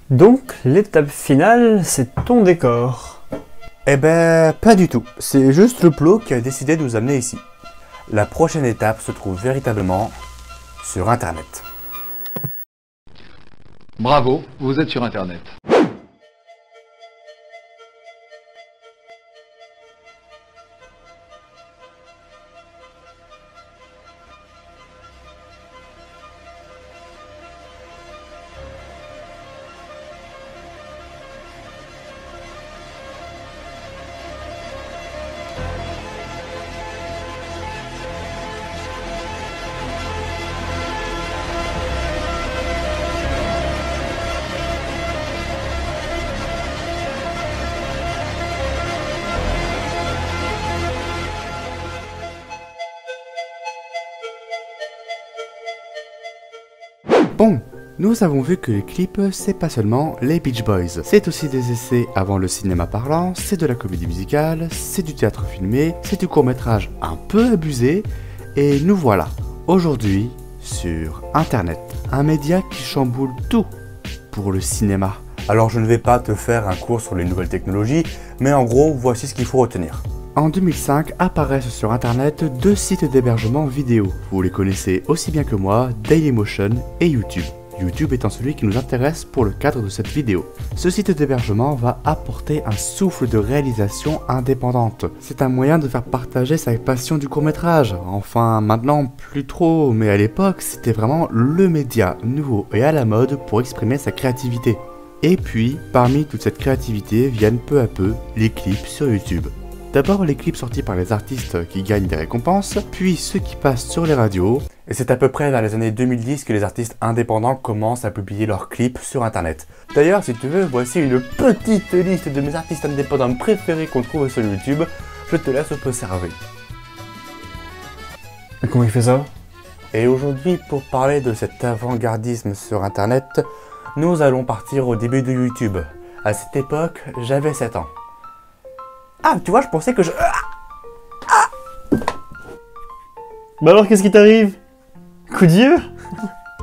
Donc, l'étape finale, c'est ton décor. Eh ben, pas du tout. C'est juste le plot qui a décidé de nous amener ici. La prochaine étape se trouve véritablement sur Internet. Bravo, vous êtes sur Internet. Bon, nous avons vu que les clips, c'est pas seulement les Beach Boys. C'est aussi des essais avant le cinéma parlant, c'est de la comédie musicale, c'est du théâtre filmé, c'est du court-métrage un peu abusé, et nous voilà, aujourd'hui, sur Internet. Un média qui chamboule tout pour le cinéma. Alors je ne vais pas te faire un cours sur les nouvelles technologies, mais en gros, voici ce qu'il faut retenir. En 2005 apparaissent sur Internet deux sites d'hébergement vidéo. Vous les connaissez aussi bien que moi, Dailymotion et YouTube. YouTube étant celui qui nous intéresse pour le cadre de cette vidéo. Ce site d'hébergement va apporter un souffle de réalisation indépendante. C'est un moyen de faire partager sa passion du court-métrage. Enfin, maintenant plus trop, mais à l'époque, c'était vraiment le média nouveau et à la mode pour exprimer sa créativité. Et puis, parmi toute cette créativité viennent peu à peu les clips sur YouTube. D'abord les clips sortis par les artistes qui gagnent des récompenses, puis ceux qui passent sur les radios. Et c'est à peu près dans les années 2010 que les artistes indépendants commencent à publier leurs clips sur Internet. D'ailleurs, si tu veux, voici une petite liste de mes artistes indépendants préférés qu'on trouve sur YouTube. Je te laisse observer. Et comment il fait ça? Et aujourd'hui, pour parler de cet avant-gardisme sur Internet, nous allons partir au début de YouTube. À cette époque, j'avais 7 ans. Ah, tu vois, je pensais que je... Bah alors, qu'est-ce qui t'arrive? Coup d'yeux?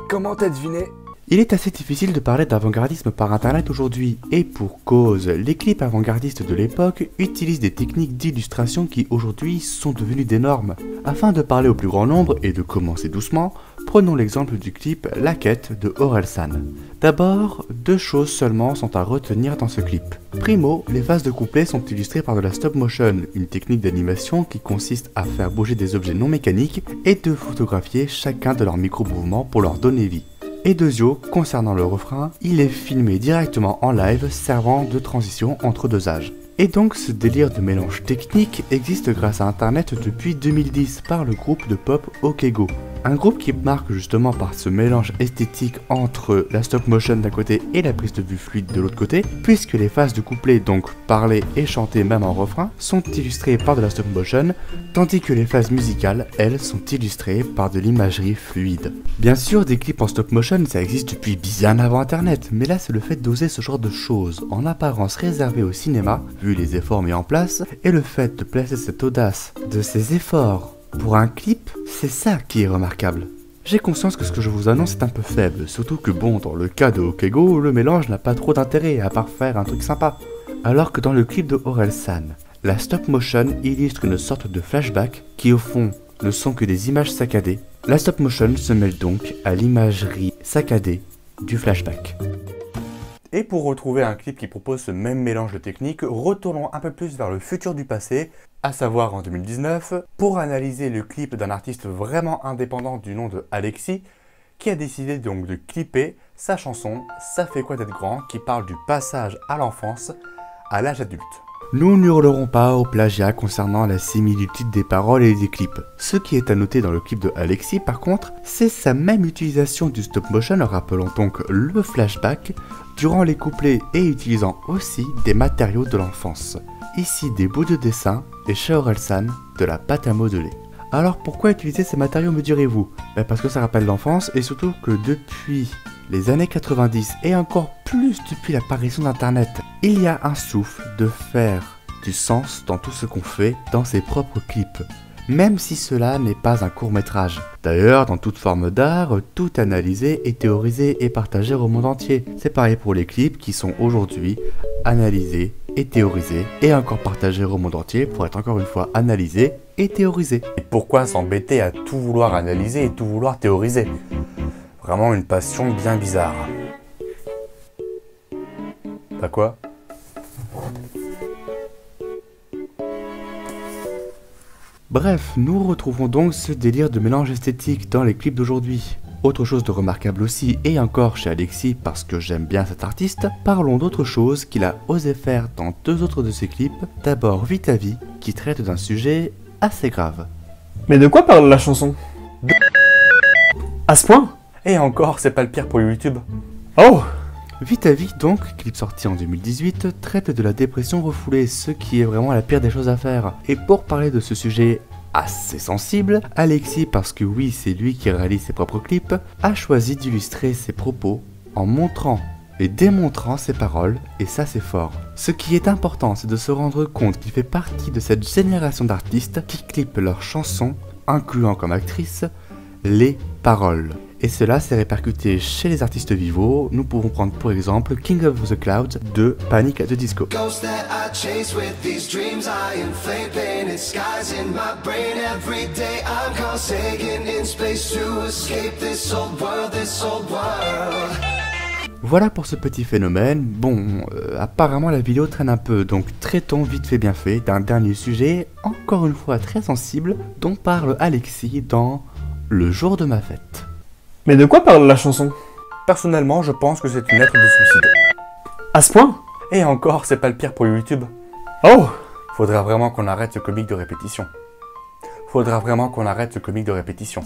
Comment t'as deviné? Il est assez difficile de parler d'avant-gardisme par Internet aujourd'hui, et pour cause, les clips avant-gardistes de l'époque utilisent des techniques d'illustration qui aujourd'hui sont devenues des normes. Afin de parler au plus grand nombre et de commencer doucement, prenons l'exemple du clip La Quête de Orelsan. D'abord, deux choses seulement sont à retenir dans ce clip. Primo, les phases de couplet sont illustrées par de la stop motion, une technique d'animation qui consiste à faire bouger des objets non mécaniques et de photographier chacun de leurs micro-mouvements pour leur donner vie. Et deuxio, concernant le refrain, il est filmé directement en live servant de transition entre deux âges. Et donc ce délire de mélange technique existe grâce à Internet depuis 2010 par le groupe de pop Okego. Un groupe qui marque justement par ce mélange esthétique entre la stop motion d'un côté et la prise de vue fluide de l'autre côté, puisque les phases de couplet, donc parler et chanter même en refrain, sont illustrées par de la stop motion, tandis que les phases musicales, elles, sont illustrées par de l'imagerie fluide. Bien sûr, des clips en stop motion, ça existe depuis bien avant Internet, mais là c'est le fait d'oser ce genre de choses, en apparence réservées au cinéma, vu les efforts mis en place, et le fait de placer cette audace de ces efforts pour un clip, c'est ça qui est remarquable. J'ai conscience que ce que je vous annonce est un peu faible, surtout que bon, dans le cas de Okego, le mélange n'a pas trop d'intérêt à part faire un truc sympa. Alors que dans le clip de Orelsan, la stop motion illustre une sorte de flashback qui au fond ne sont que des images saccadées. La stop motion se mêle donc à l'imagerie saccadée du flashback. Et pour retrouver un clip qui propose ce même mélange de techniques, retournons un peu plus vers le futur du passé, à savoir en 2019, pour analyser le clip d'un artiste vraiment indépendant du nom de Alexis, qui a décidé donc de clipper sa chanson « Ça fait quoi d'être grand » qui parle du passage à l'enfance à l'âge adulte. Nous n'hurlerons pas au plagiat concernant la similitude des paroles et des clips. Ce qui est à noter dans le clip de Alexis par contre, c'est sa même utilisation du stop motion, rappelant donc le flashback, durant les couplets et utilisant aussi des matériaux de l'enfance. Ici des bouts de dessin et chez Orelsan de la pâte à modeler. Alors pourquoi utiliser ces matériaux me direz-vous? Parce que ça rappelle l'enfance et surtout que depuis les années 90 et encore plus depuis l'apparition d'Internet, il y a un souffle de faire du sens dans tout ce qu'on fait dans ses propres clips. même si cela n'est pas un court-métrage. D'ailleurs, dans toute forme d'art, tout analysé est théorisé et partagé au monde entier. C'est pareil pour les clips qui sont aujourd'hui analysés et théorisés et encore partagés au monde entier pour être encore une fois analysés et théorisés. Et pourquoi s'embêter à tout vouloir analyser et tout vouloir théoriser? Vraiment une passion bien bizarre. Bah quoi? Bref, nous retrouvons donc ce délire de mélange esthétique dans les clips d'aujourd'hui. Autre chose de remarquable aussi, et encore chez Alexis parce que j'aime bien cet artiste, parlons d'autre chose qu'il a osé faire dans 2 autres de ses clips. D'abord Vie ta vie, qui traite d'un sujet assez grave. Mais de quoi parle la chanson? À ce point? Et encore, c'est pas le pire pour YouTube. Oh! Vie ta vie donc, clip sorti en 2018, traite de la dépression refoulée, ce qui est vraiment la pire des choses à faire. Et pour parler de ce sujet assez sensible, Alexis, parce que oui c'est lui qui réalise ses propres clips, a choisi d'illustrer ses propos en montrant et démontrant ses paroles, et ça c'est fort. Ce qui est important, c'est de se rendre compte qu'il fait partie de cette génération d'artistes qui clippent leurs chansons, incluant comme actrice les paroles. Et cela s'est répercuté chez les artistes vivants. Nous pouvons prendre pour exemple King of the Clouds de Panic! At the Disco. Voilà pour ce petit phénomène. Bon, apparemment la vidéo traîne un peu, donc traitons vite fait bien fait d'un dernier sujet, encore une fois très sensible, dont parle Alexis dans Le jour de ma fête. Mais de quoi parle la chanson? Personnellement, je pense que c'est une lettre de suicide. À ce point? Et encore, c'est pas le pire pour YouTube. Oh! Faudra vraiment qu'on arrête ce comique de répétition. Faudra vraiment qu'on arrête ce comique de répétition.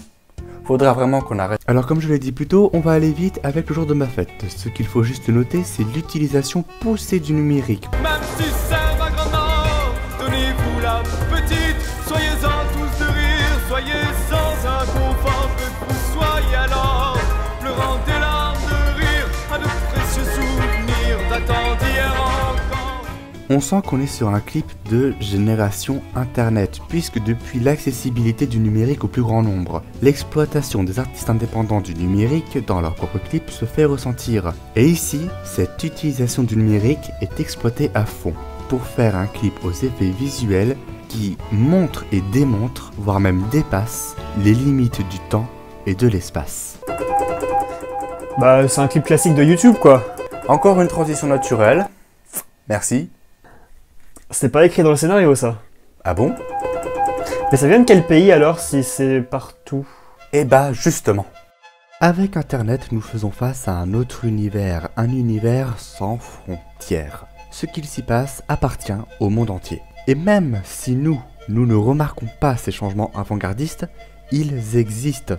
Faudra vraiment qu'on arrête. Alors comme je l'ai dit plus tôt, on va aller vite avec le jour de ma fête. Ce qu'il faut juste noter, c'est l'utilisation poussée du numérique. Même si ça va grandement, donnez-vous la petite, soyez-en tous de rire, soyez sans inconfort, que vous soyez alors, pleurant des larmes de rire, à de précieux souvenirs datant d'hier encore. On sent qu'on est sur un clip de génération internet, puisque depuis l'accessibilité du numérique au plus grand nombre, l'exploitation des artistes indépendants du numérique dans leurs propres clips se fait ressentir. Et ici, cette utilisation du numérique est exploitée à fond, pour faire un clip aux effets visuels qui montre et démontre, voire même dépasse, les limites du temps et de l'espace. Bah, c'est un clip classique de YouTube, quoi. Encore une transition naturelle. Merci. C'était pas écrit dans le scénario, ça. Ah bon? Mais ça vient de quel pays, alors, si c'est partout? Eh bah, justement. Avec Internet, nous faisons face à un autre univers, un univers sans frontières. Ce qu'il s'y passe appartient au monde entier. Et même si nous ne remarquons pas ces changements avant-gardistes, ils existent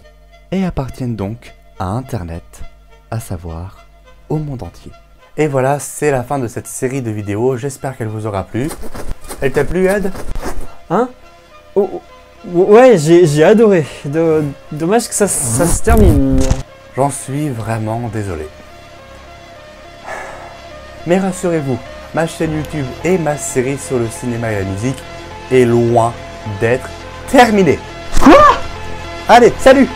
et appartiennent donc à Internet, à savoir au monde entier. Et voilà, c'est la fin de cette série de vidéos, j'espère qu'elle vous aura plu. Elle t'a plu, Ed? Hein? Oh, ouais, j'ai adoré. Dommage que ça se termine. J'en suis vraiment désolé. Mais rassurez-vous, ma chaîne YouTube et ma série sur le cinéma et la musique est loin d'être terminée. Quoi? Allez, salut!